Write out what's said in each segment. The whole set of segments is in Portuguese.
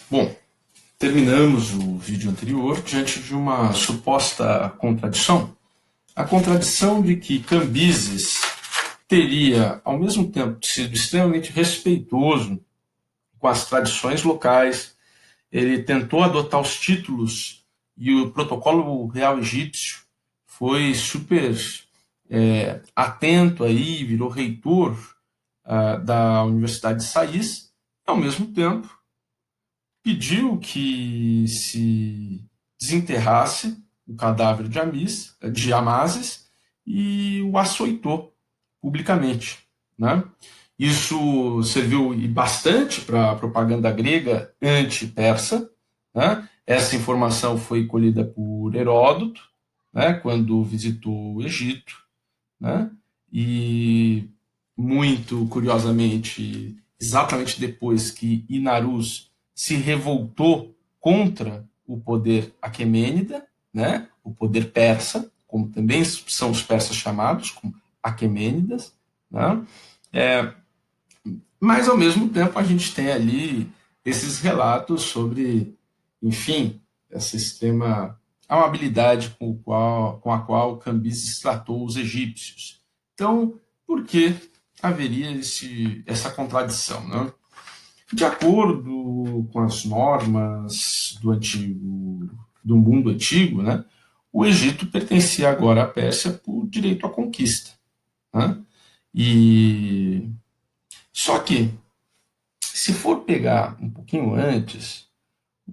Bom, terminamos o vídeo anterior diante de uma suposta contradição. A contradição de que Cambises teria, ao mesmo tempo, sido extremamente respeitoso com as tradições locais, ele tentou adotar os títulos e o protocolo real egípcio, foi super atento aí, virou reitor da Universidade de Sais, ao mesmo tempo pediu que se desenterrasse o cadáver de Amasis e o açoitou publicamente. Né? Isso serviu bastante para a propaganda grega anti-persa. Né? Essa informação foi colhida por Heródoto, né, quando visitou o Egito. Né? E, muito curiosamente, exatamente depois que Inarus se revoltou contra o poder aquemênida, né, o poder persa, como também são os persas chamados, como aquemênidas, né, é, mas ao mesmo tempo a gente tem ali esses relatos sobre, enfim, essa extrema amabilidade com a qual Cambises tratou os egípcios. Então, por que haveria essa contradição? Né? De acordo com as normas do mundo antigo, né, o Egito pertencia agora à Pérsia por direito à conquista. Né? E só que, se for pegar um pouquinho antes,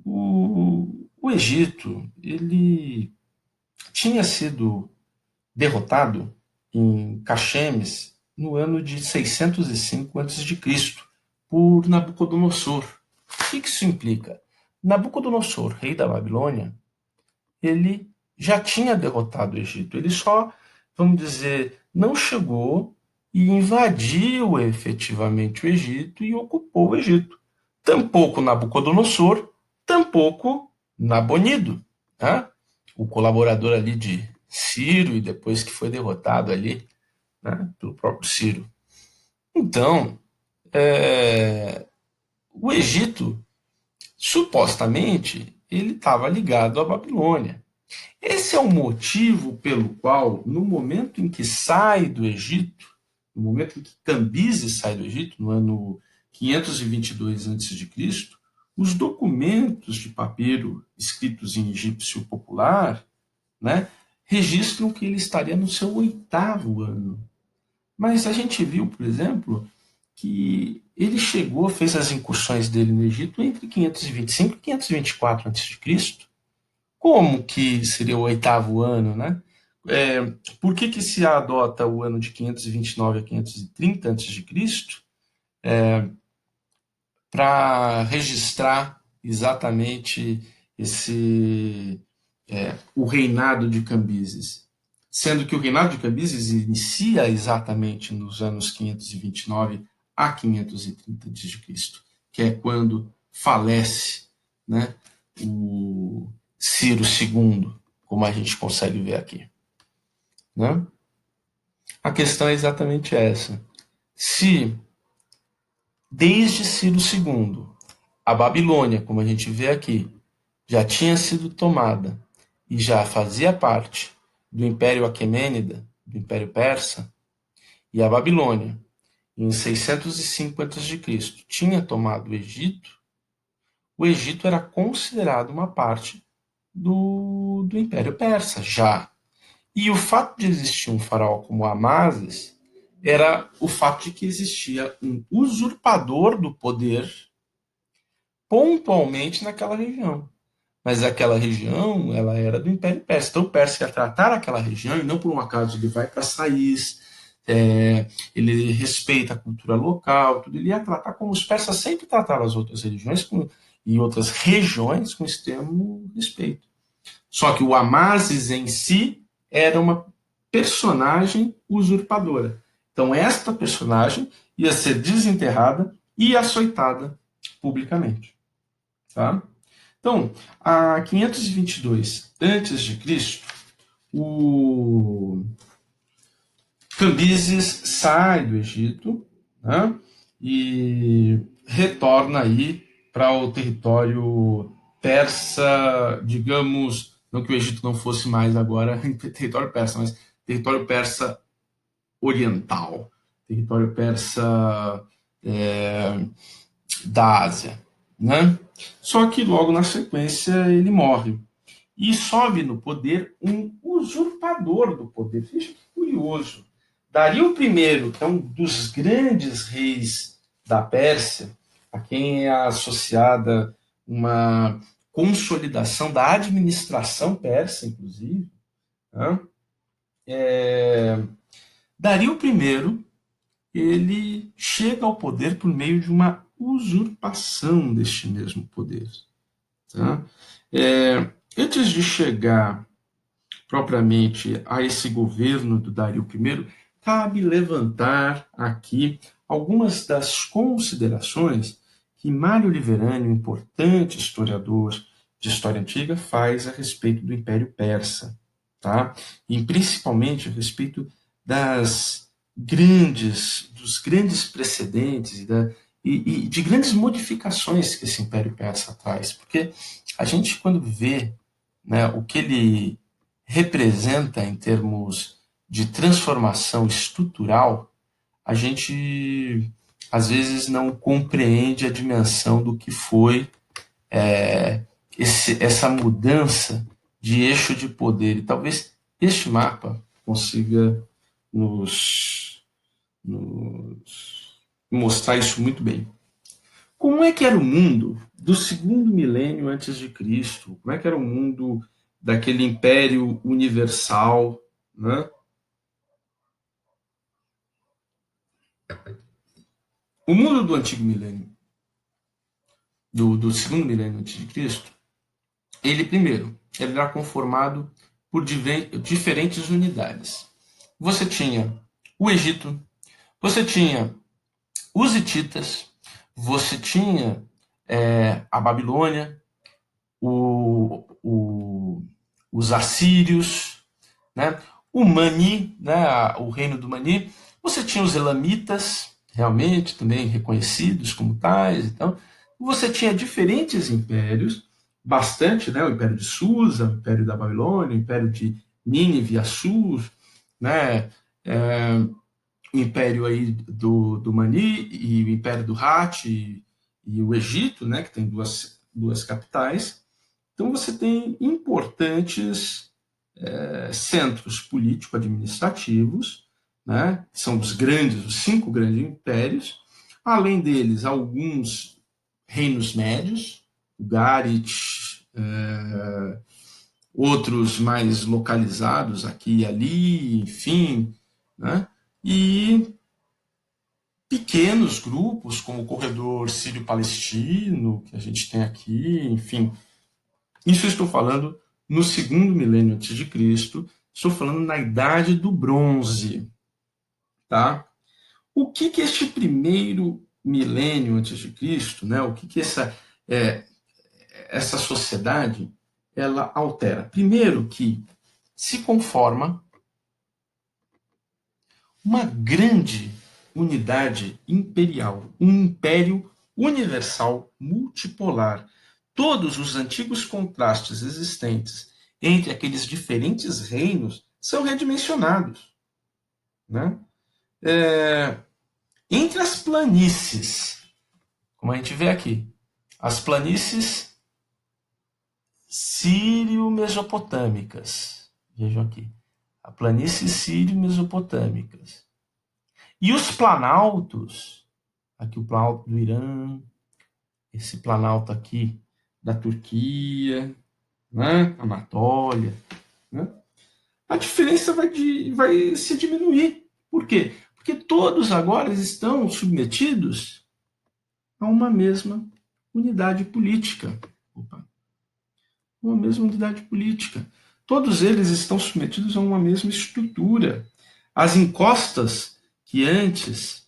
o Egito ele tinha sido derrotado em Caxemes no ano de 605 a.C. por Nabucodonosor. O que isso implica? Nabucodonosor, rei da Babilônia, ele já tinha derrotado o Egito. Ele só, vamos dizer, não chegou e invadiu efetivamente o Egito e ocupou o Egito. Tampouco Nabucodonosor, tampouco Nabonido, né? O colaborador ali de Ciro e depois que foi derrotado ali, né, pelo próprio Ciro. Então, o Egito, supostamente, ele estava ligado à Babilônia. Esse é o motivo pelo qual, no momento em que sai do Egito, no momento em que Cambises sai do Egito, no ano 522 a.C., os documentos de papiro escritos em egípcio popular, né, registram que ele estaria no seu 8º ano. Mas a gente viu, por exemplo, que ele chegou, fez as incursões dele no Egito entre 525 e 524 a.C. Como que seria o 8º ano, né? Por que se adota o ano de 529 a 530 a.C. para registrar exatamente o reinado de Cambises? Sendo que o reinado de Cambises inicia exatamente nos anos 529 a 530 a.C., que é quando falece, né, o Ciro II, como a gente consegue ver aqui. Né? A questão é exatamente essa. Se, desde Ciro II, a Babilônia, como a gente vê aqui, já tinha sido tomada e já fazia parte do Império Aquemênida, do Império Persa, e a Babilônia, em 605 a.C., tinha tomado o Egito era considerado uma parte do Império Persa, já. E o fato de existir um faraó como Amasis era o fato de que existia um usurpador do poder pontualmente naquela região. Mas aquela região, ela era do Império Persa. Então o Persa ia tratar aquela região, e não por um acaso ele vai para Sais, ele respeita a cultura local, tudo. Ele ia tratar como os persas sempre trataram as outras religiões e outras regiões com extremo respeito. Só que o Amasis em si era uma personagem usurpadora. Então esta personagem ia ser desenterrada e açoitada publicamente. Tá? Então, a 522 a.C., o Cambises sai do Egito, né, e retorna aí para o território persa, digamos, não que o Egito não fosse mais agora território persa, mas território persa oriental, território persa é, da Ásia, né? Só que logo na sequência ele morre e sobe no poder um usurpador do poder. Veja que curioso. Dario I, que é um dos grandes reis da Pérsia, a quem é associada uma consolidação da administração persa, inclusive, né? Dario I, ele chega ao poder por meio de uma usurpação deste mesmo poder. Tá? Antes de chegar propriamente a esse governo do Dario I, cabe levantar aqui algumas das considerações que Mário Liverani, um importante historiador de história antiga, faz a respeito do Império Persa, tá? E principalmente a respeito dos grandes precedentes e de grandes modificações que esse Império Persa traz, porque a gente quando vê, né, o que ele representa em termos de transformação estrutural, a gente às vezes não compreende a dimensão do que foi essa mudança de eixo de poder. E talvez este mapa consiga nos mostrar isso muito bem. Como é que era o mundo do segundo milênio antes de Cristo? Como é que era o mundo daquele império universal, né? O mundo do antigo milênio, do segundo milênio antes de Cristo, ele era conformado por diferentes unidades. Você tinha o Egito, você tinha os hititas, você tinha a Babilônia, os assírios, né? O Mani, né? O reino do Mani. Você tinha os elamitas, realmente também reconhecidos como tais. Então, você tinha diferentes impérios, bastante, né? O Império de Susa, o Império da Babilônia, o Império de Nínive, Assur, né? O Império aí do Mani e o Império do Hat e o Egito, né? Que tem duas capitais. Então você tem importantes centros político-administrativos, né? São os 5 grandes impérios, além deles alguns reinos médios, o Garit, outros mais localizados aqui e ali, enfim, né? E pequenos grupos, como o corredor sírio-palestino, que a gente tem aqui, enfim. Isso eu estou falando no segundo milênio antes de Cristo, estou falando na Idade do Bronze, tá? O que este primeiro milênio antes de Cristo, né? O que essa sociedade ela altera? Primeiro que se conforma uma grande unidade imperial, um império universal multipolar. Todos os antigos contrastes existentes entre aqueles diferentes reinos são redimensionados, né? Entre as planícies, como a gente vê aqui, as planícies sírio-mesopotâmicas, vejam aqui, a planície sírio-mesopotâmicas. E os planaltos, aqui o planalto do Irã, esse planalto aqui da Turquia, né? Anatólia, né? A diferença vai se diminuir. Por quê? Porque todos agora estão submetidos a uma mesma unidade política. Uma mesma unidade política. Todos eles estão submetidos a uma mesma estrutura. As encostas que antes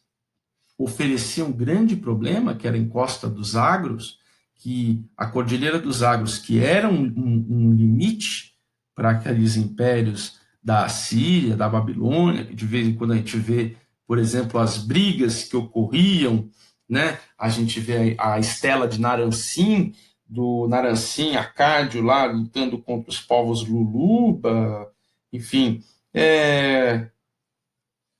ofereciam um grande problema, que era a encosta dos Agros, que a Cordilheira dos Agros, que era um limite para aqueles impérios da Síria, da Babilônia, que de vez em quando a gente vê, por exemplo, as brigas que ocorriam né? A gente vê a Estela de Naramsim, do Naramsim Arcádio lá lutando contra os povos Luluba, enfim,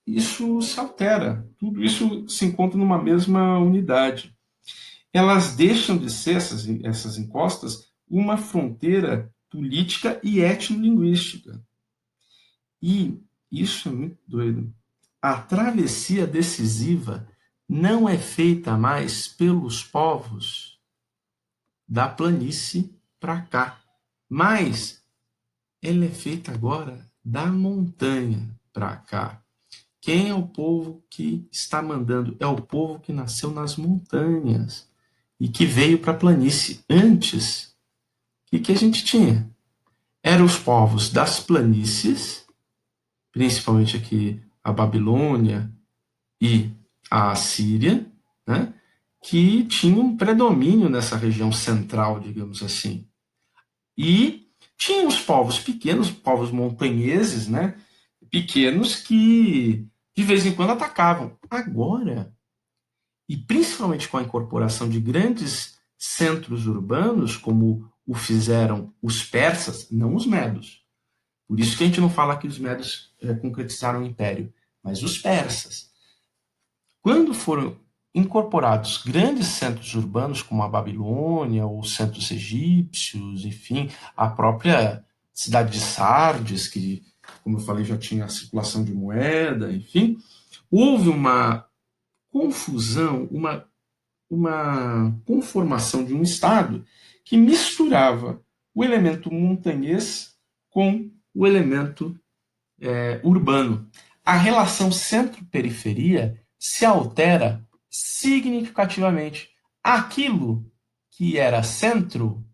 isso se altera, tudo isso se encontra numa mesma unidade. Elas deixam de ser, essas encostas, uma fronteira política e etnolinguística. E isso é muito doido. A travessia decisiva não é feita mais pelos povos da planície para cá, mas ela é feita agora da montanha para cá. Quem é o povo que está mandando? É o povo que nasceu nas montanhas e que veio para a planície. Antes, o que a gente tinha? Eram os povos das planícies, principalmente aqui a Babilônia e a Assíria, né, que tinham um predomínio nessa região central, digamos assim. E tinha os povos pequenos, povos montanheses, né, pequenos, que de vez em quando atacavam. Agora, e principalmente com a incorporação de grandes centros urbanos, como o fizeram os persas, não os medos. Por isso que a gente não fala que os medos concretizaram o império, mas os persas. Quando foram incorporados grandes centros urbanos, como a Babilônia, ou centros egípcios, enfim, a própria cidade de Sardes, que, como eu falei, já tinha a circulação de moeda, enfim, houve uma confusão, uma conformação de um Estado que misturava o elemento montanhês com o elemento urbano. A relação centro-periferia se altera significativamente. Aquilo que era centro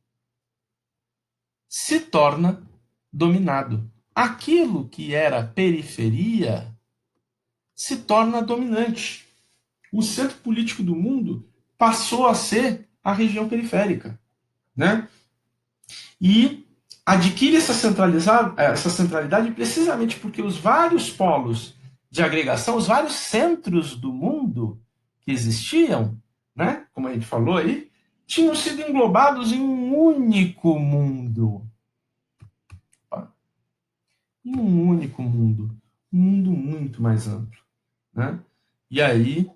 se torna dominado. Aquilo que era periferia se torna dominante. O centro político do mundo passou a ser a região periférica, né? E adquire essa centralidade precisamente porque os vários polos de agregação, os vários centros do mundo que existiam, né, como a gente falou aí, tinham sido englobados em um único mundo. Em um único mundo. Um mundo muito mais amplo. Né? E aí,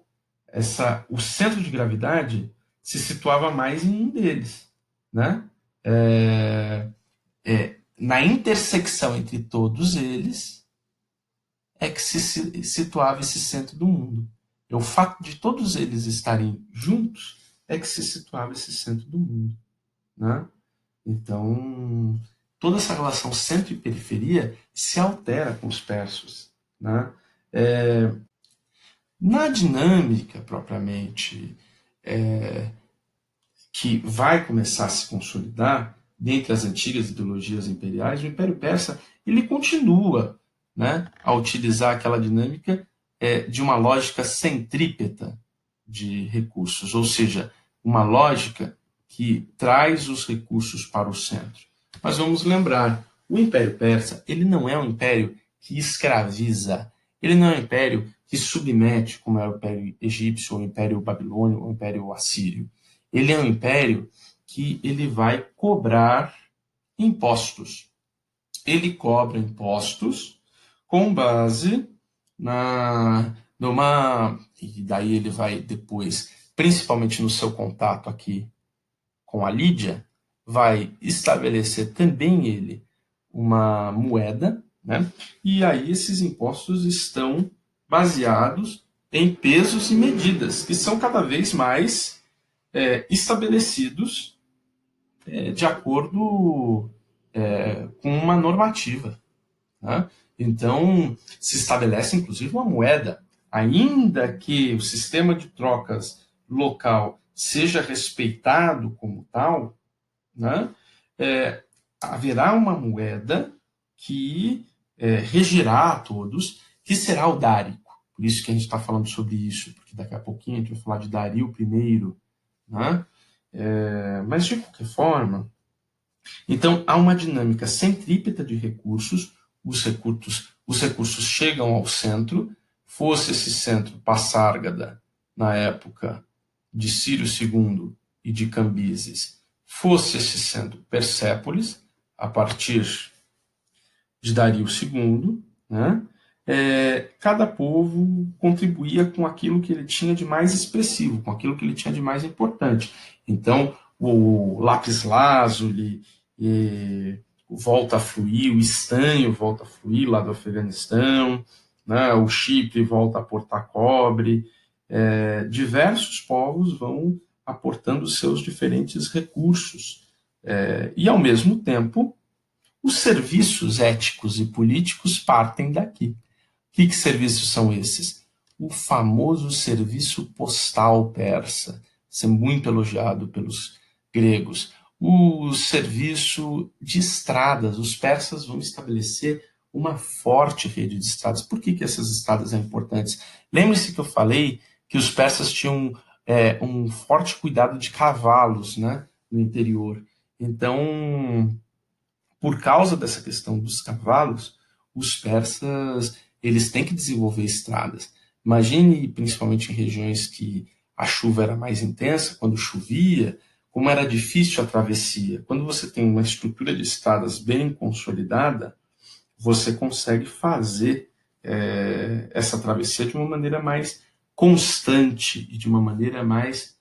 o centro de gravidade se situava mais em um deles. Né? Na intersecção entre todos eles é que se situava esse centro do mundo. E o fato de todos eles estarem juntos é que se situava esse centro do mundo. Né? Então, toda essa relação centro e periferia se altera com os persas. Né? Na dinâmica propriamente que vai começar a se consolidar dentre as antigas ideologias imperiais, o Império Persa ele continua, né, a utilizar aquela dinâmica de uma lógica centrípeta de recursos, ou seja, uma lógica que traz os recursos para o centro. Mas vamos lembrar, o Império Persa ele não é um império que escraviza, ele não é um império que submete, como é o Império Egípcio, ou o Império Babilônico, ou o Império Assírio. Ele é um império que ele vai cobrar impostos. Ele cobra impostos com base e daí ele vai depois, principalmente no seu contato aqui com a Lídia, vai estabelecer também ele uma moeda, né? E aí esses impostos estão baseados em pesos e medidas, que são cada vez mais estabelecidos de acordo com uma normativa. Né? Então, se estabelece inclusive uma moeda, ainda que o sistema de trocas local seja respeitado como tal, né? Haverá uma moeda que regirá a todos, que será o dárico. Por isso que a gente está falando sobre isso, porque daqui a pouquinho a gente vai falar de Dario I. Né? Mas, de qualquer forma, então há uma dinâmica centrípeta de recursos, os recursos chegam ao centro, fosse esse centro Passárgada, na época, de Ciro II e de Cambises fosse se sendo Persépolis, a partir de Dario II, né? Cada povo contribuía com aquilo que ele tinha de mais expressivo, com aquilo que ele tinha de mais importante. Então, o lápis lazuli volta a fluir, o estanho volta a fluir lá do Afeganistão, né? O Chipre volta a aportar cobre. Diversos povos vão aportando seus diferentes recursos. E, ao mesmo tempo, os serviços éticos e políticos partem daqui. Que serviços são esses? O famoso serviço postal persa, isso é muito elogiado pelos gregos. O serviço de estradas, os persas vão estabelecer uma forte rede de estradas. Por que essas estradas são importantes? Lembre-se que eu falei que os persas tinham um forte cuidado de cavalos, né, no interior. Então, por causa dessa questão dos cavalos, os persas eles têm que desenvolver estradas. Imagine, principalmente em regiões que a chuva era mais intensa, quando chovia, como era difícil a travessia. Quando você tem uma estrutura de estradas bem consolidada, você consegue fazer essa travessia de uma maneira mais constante e de uma maneira mais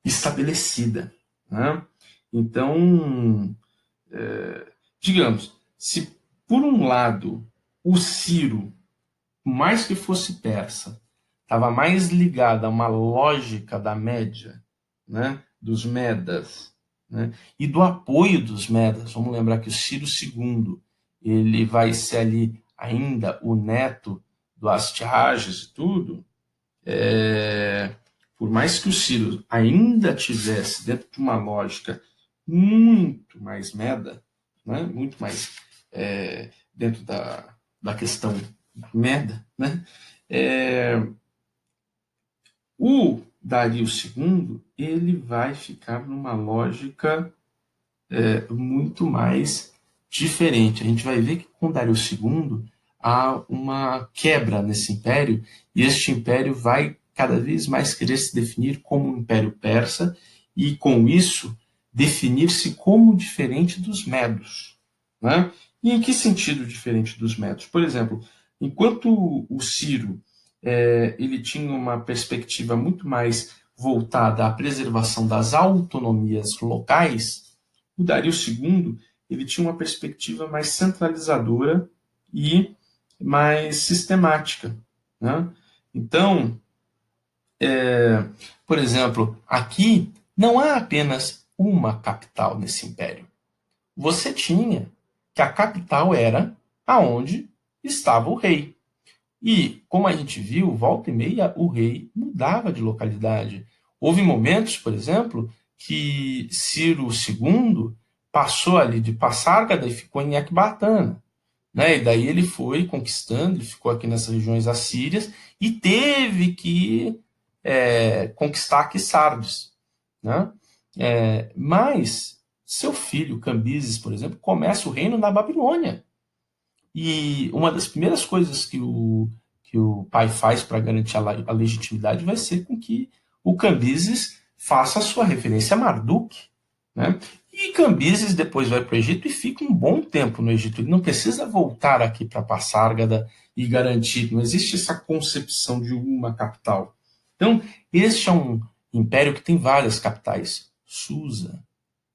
estabelecida, né? Então, digamos, se por um lado o Ciro, mais que fosse persa, estava mais ligado a uma lógica da média, né, dos Medas, né, e do apoio dos Medas. Vamos lembrar que o Ciro II ele vai ser ali ainda o neto do Astiages e tudo. Por mais que o Ciro ainda tivesse dentro de uma lógica muito mais meda, né, muito mais dentro da questão meda, né, o Dario II ele vai ficar numa lógica muito mais diferente. A gente vai ver que com Dario II há uma quebra nesse império, e este império vai cada vez mais querer se definir como um império persa, e com isso definir-se como diferente dos medos, né? E em que sentido diferente dos medos? Por exemplo, enquanto o Ciro ele tinha uma perspectiva muito mais voltada à preservação das autonomias locais, o Dario II ele tinha uma perspectiva mais centralizadora e mais sistemática, né? Então, por exemplo, aqui não há apenas uma capital nesse império. Você tinha que a capital era aonde estava o rei. E, como a gente viu, volta e meia o rei mudava de localidade. Houve momentos, por exemplo, que Ciro II passou ali de Passárgada e ficou em Ecbatana, né? E daí ele foi conquistando, ele ficou aqui nessas regiões assírias e teve que conquistar Aquisardes, né? Mas seu filho, Cambises, por exemplo, começa o reino na Babilônia. E uma das primeiras coisas que o pai faz para garantir a legitimidade vai ser com que o Cambises faça a sua referência a Marduk, né? E Cambises depois vai para o Egito e fica um bom tempo no Egito. Ele não precisa voltar aqui para Passárgada e garantir. Não existe essa concepção de uma capital. Então, este é um império que tem várias capitais. Susa,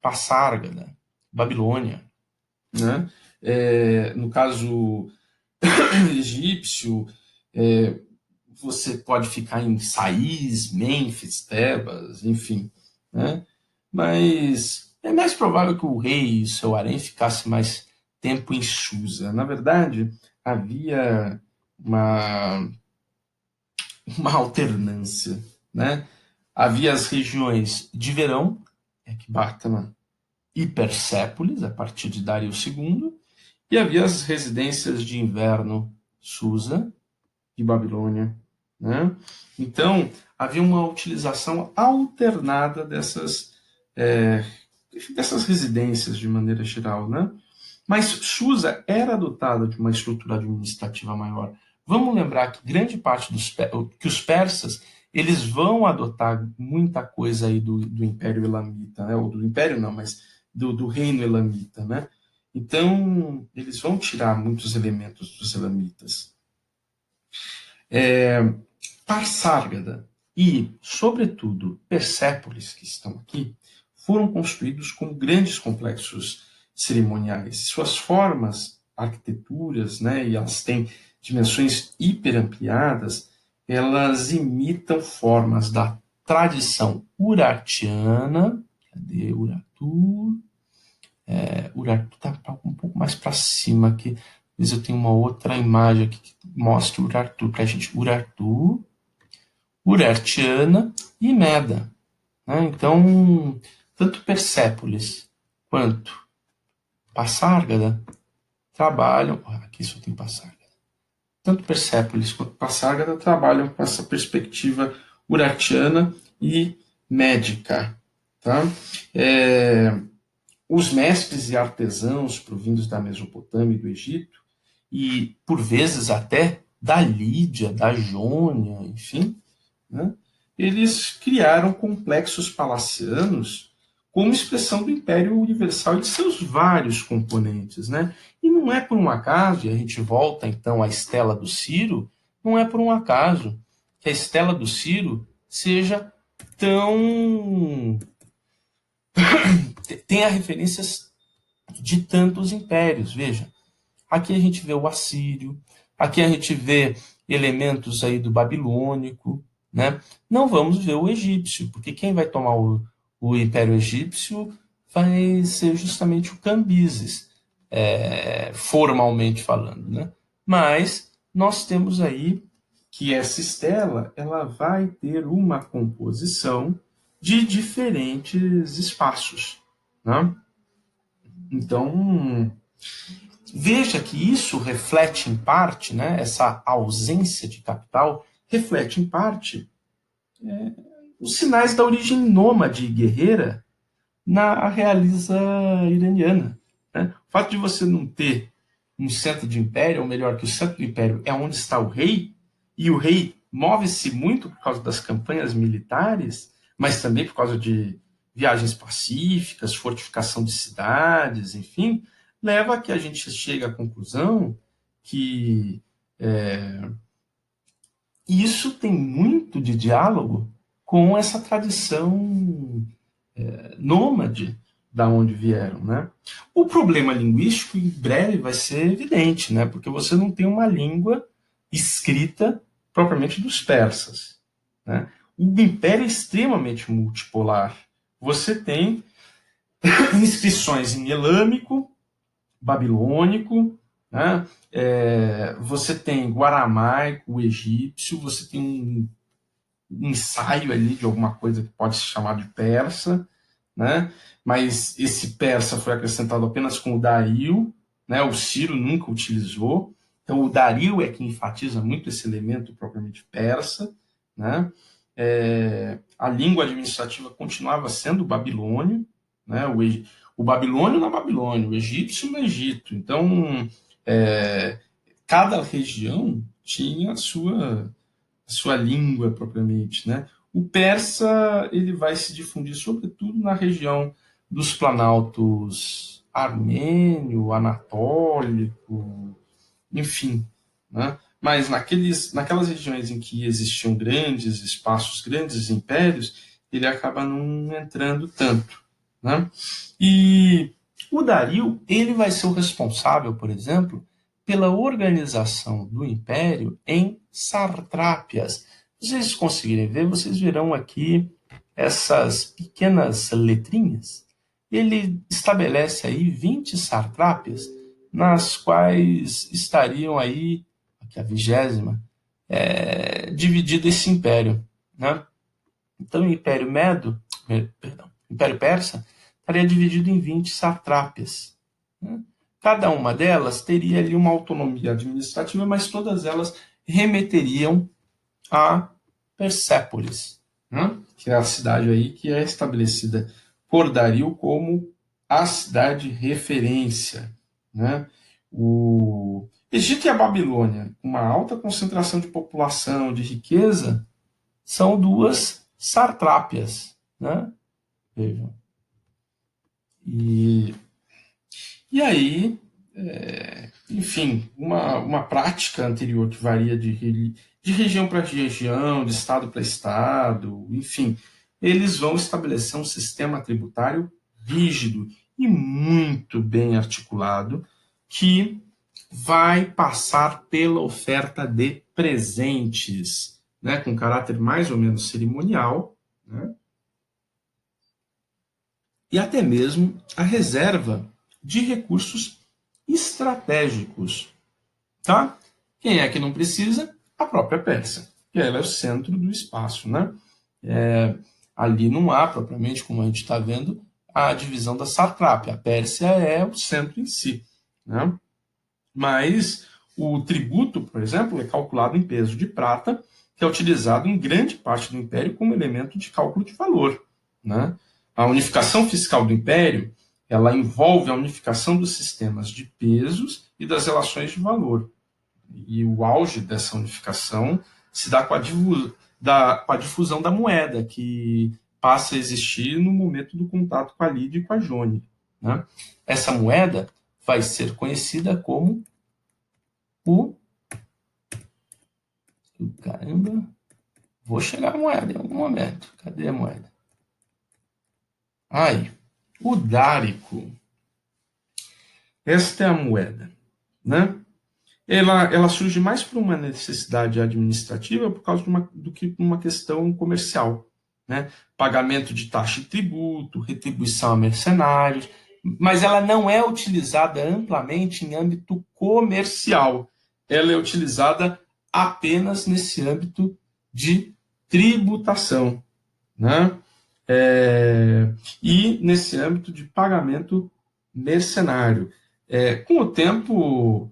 Passárgada, Babilônia, né? No caso egípcio, você pode ficar em Sais, Mênfis, Tebas, enfim, né? Mas é mais provável que o rei e seu harém ficassem mais tempo em Susa. Na verdade, havia uma alternância, né? Havia as regiões de verão, Ecbatana e Persépolis, a partir de Dario II, e havia as residências de inverno, Susa e Babilônia, né? Então, havia uma utilização alternada dessas residências de maneira geral, né? Mas Susa era dotada de uma estrutura administrativa maior. Vamos lembrar que grande parte que os persas eles vão adotar muita coisa aí do Império Elamita, né? Ou do Império não, mas do Reino Elamita, né? Então, eles vão tirar muitos elementos dos Elamitas. Parsárgada e, sobretudo, Persépolis, que estão aqui, foram construídos com grandes complexos cerimoniais. Suas formas, arquiteturas, né, e elas têm dimensões hiperampliadas, elas imitam formas da tradição urartiana. Cadê Urartu? Urartu está um pouco mais para cima aqui. Mas eu tenho uma outra imagem aqui que mostra Urartu para a gente. Urartu, Urartiana e Meda. Né? Então, tanto Persépolis quanto Passárgada trabalham. Aqui só tem Passárgada. Tanto Persépolis quanto Passárgada trabalham com essa perspectiva urartiana e médica. Tá? Os mestres e artesãos provindos da Mesopotâmia e do Egito, e por vezes até da Lídia, da Jônia, enfim, né? Eles criaram complexos palacianos como expressão do Império Universal e de seus vários componentes. Né? E não é por um acaso, e a gente volta então à Estela do Ciro, não é por um acaso que a Estela do Ciro seja tão... tenha referências de tantos impérios. Veja, aqui a gente vê o assírio, aqui a gente vê elementos aí do babilônico, né? Não vamos ver o egípcio, porque quem vai tomar o Império Egípcio vai ser justamente o Cambises, formalmente falando, né? Mas nós temos aí que essa estela ela vai ter uma composição de diferentes espaços, né? Então, veja que isso reflete em parte, né, essa ausência de capital, reflete em parte os sinais da origem nômade e guerreira na realeza iraniana. Né? O fato de você não ter um centro de império, ou melhor, que o centro do império é onde está o rei, e o rei move-se muito por causa das campanhas militares, mas também por causa de viagens pacíficas, fortificação de cidades, enfim, leva a que a gente chegue à conclusão que isso tem muito de diálogo com essa tradição nômade da onde vieram, né? O problema linguístico em breve vai ser evidente, né? Porque você não tem uma língua escrita propriamente dos persas, né? O império é extremamente multipolar. Você tem inscrições em elâmico, babilônico, né? Você tem o aramaico, o egípcio, você tem um ensaio ali de alguma coisa que pode se chamar de persa, né? Mas esse persa foi acrescentado apenas com o Dario, né? O Ciro nunca utilizou. Então o Dario é que enfatiza muito esse elemento propriamente persa, né? A língua administrativa continuava sendo o babilônio, né? O babilônio na Babilônia, o egípcio no Egito. Então cada região tinha a sua língua propriamente, né? O persa ele vai se difundir sobretudo na região dos planaltos armênio, anatólico, enfim, né? Mas naquelas regiões em que existiam grandes espaços, grandes impérios, ele acaba não entrando tanto, né? E o Dario ele vai ser o responsável, por exemplo, pela organização do império em sartrápias. Se vocês conseguirem ver, vocês verão aqui essas pequenas letrinhas. Ele estabelece aí 20 sartrápias, nas quais estariam aí, aqui a 20ª, dividido esse império. Né? Então, o Império Império Persa, estaria dividido em 20 satrápias. Né? Cada uma delas teria ali uma autonomia administrativa, mas todas elas remeteriam a Persépolis, né? Que é a cidade aí que é estabelecida por Dario como a cidade referência. Né? O Egito e a Babilônia, uma alta concentração de população, de riqueza, são duas sartrápias, né? Vejam. E aí, enfim, uma prática anterior que varia de região para região, de estado para estado, enfim, eles vão estabelecer um sistema tributário rígido e muito bem articulado que vai passar pela oferta de presentes, né, com caráter mais ou menos cerimonial, né, e até mesmo a reserva de recursos estratégicos. Tá? Quem é que não precisa? A própria Pérsia, que ela é o centro do espaço. Né? Ali não há, propriamente, como a gente está vendo, a divisão da satrápia. A Pérsia é o centro em si. Né? Mas o tributo, por exemplo, é calculado em peso de prata, que é utilizado em grande parte do império como elemento de cálculo de valor. Né? A unificação fiscal do império ela envolve a unificação dos sistemas de pesos e das relações de valor. E o auge dessa unificação se dá com a difusão da moeda, que passa a existir no momento do contato com a Lídia e com a Jônia. Né? Essa moeda vai ser conhecida como Caramba, vou chegar a moeda em algum momento. Cadê a moeda? O dárico. Esta é a moeda, né? Ela surge mais por uma necessidade administrativa por causa do que por uma questão comercial, né? Pagamento de taxa e tributo, retribuição a mercenários, mas ela não é utilizada amplamente em âmbito comercial. Ela é utilizada apenas nesse âmbito de tributação, né? E nesse âmbito de pagamento mercenário. Com o tempo,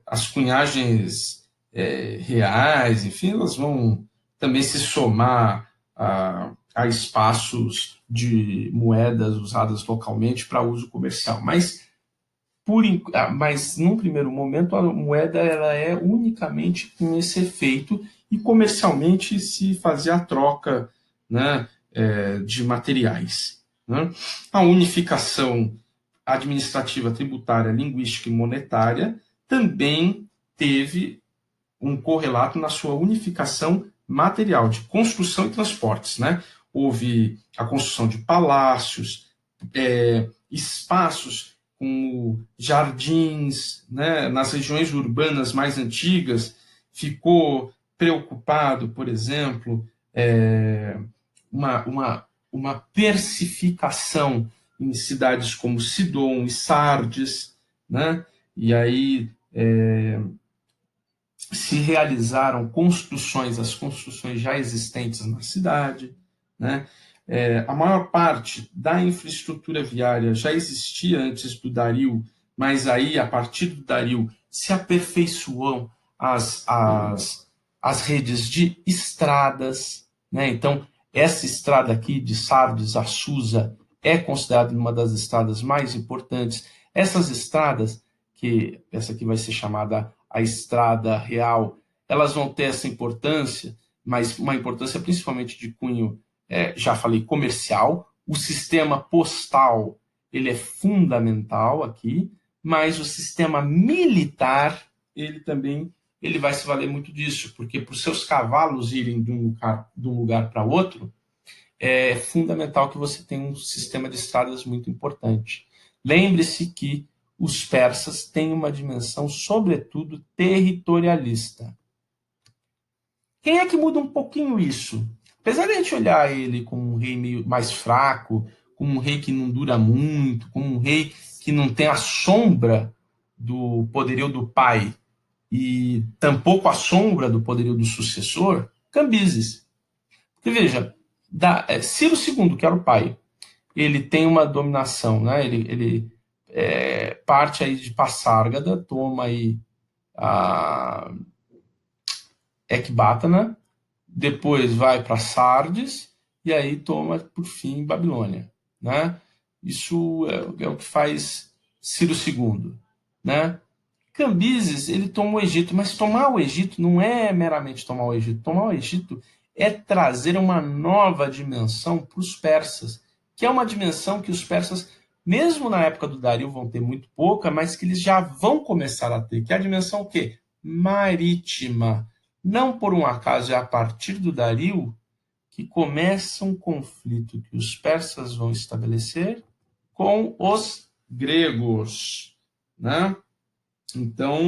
as cunhagens reais, enfim, elas vão também se somar a espaços de moedas usadas localmente para uso comercial. Mas num primeiro momento a moeda ela é unicamente com esse efeito e comercialmente se fazia a troca, né, de materiais. Né? A unificação administrativa, tributária, linguística e monetária também teve um correlato na sua unificação material, de construção e transportes. Né? Houve a construção de palácios, espaços como jardins, né? Nas regiões urbanas mais antigas, ficou preocupado, por exemplo, uma persificação em cidades como Sidom e Sardes, né? E aí se realizaram as construções já existentes na cidade, né? A maior parte da infraestrutura viária já existia antes do Dario, mas aí, a partir do Dario, se aperfeiçoam as redes de estradas. Né? Então, essa estrada aqui de Sardes a Susa é considerada uma das estradas mais importantes. Essas estradas, que essa aqui vai ser chamada a estrada real, elas vão ter essa importância, mas uma importância principalmente de cunho, já falei, comercial. O sistema postal ele é fundamental aqui, mas o sistema militar ele também vai se valer muito disso, porque para os seus cavalos irem de um lugar para outro, é fundamental que você tenha um sistema de estradas muito importante. Lembre-se que os persas têm uma dimensão, sobretudo, territorialista. Quem é que muda um pouquinho isso? Apesar de a gente olhar ele como um rei meio mais fraco, como um rei que não dura muito, como um rei que não tem a sombra do poderio do pai e tampouco a sombra do poderio do sucessor, Cambises. Porque veja, Ciro II, que era o pai, ele tem uma dominação, né? Ele parte aí de Passárgada, toma aí a Ecbátana, depois vai para Sardes e aí toma, por fim, Babilônia. Né? Isso é o que faz Ciro II. Né? Cambises, ele toma o Egito, mas tomar o Egito não é meramente tomar o Egito. Tomar o Egito é trazer uma nova dimensão para os persas, que é uma dimensão que os persas, mesmo na época do Dario, vão ter muito pouca, mas que eles já vão começar a ter, que é a dimensão o quê? Marítima. Não por um acaso é a partir do Dario que começa um conflito que os persas vão estabelecer com os gregos, né? Então,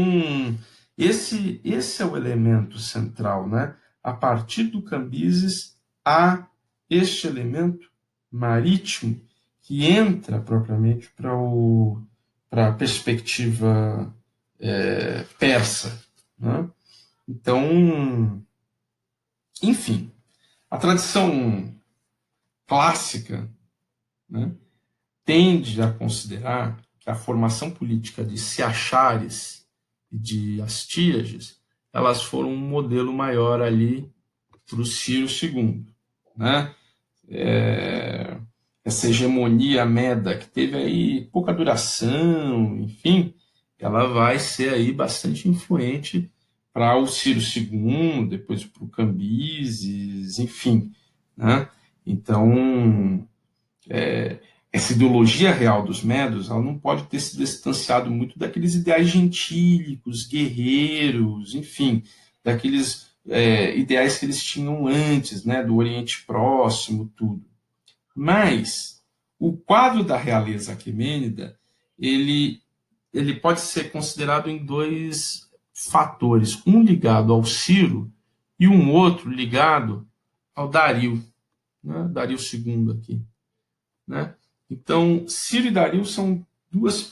esse é o elemento central, né? A partir do Cambises, há este elemento marítimo que entra propriamente para a perspectiva persa, né? Então, enfim, a tradição clássica, né, tende a considerar que a formação política de Ciachares e de Astíages, elas foram um modelo maior ali para o Ciro II, né? Essa hegemonia meda que teve aí pouca duração, enfim, ela vai ser aí bastante influente para o Ciro II, depois para o Cambises, enfim, né? Então, essa ideologia real dos medos, ela não pode ter se distanciado muito daqueles ideais gentílicos, guerreiros, enfim, daqueles ideais que eles tinham antes, né, do Oriente Próximo, tudo. Mas o quadro da realeza aquemênida, ele, ele pode ser considerado em dois fatores, um ligado ao Ciro e um outro ligado ao Dario, né, Dario II aqui, né? Então, Ciro e Dario são duas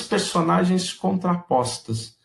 personagens contrapostas.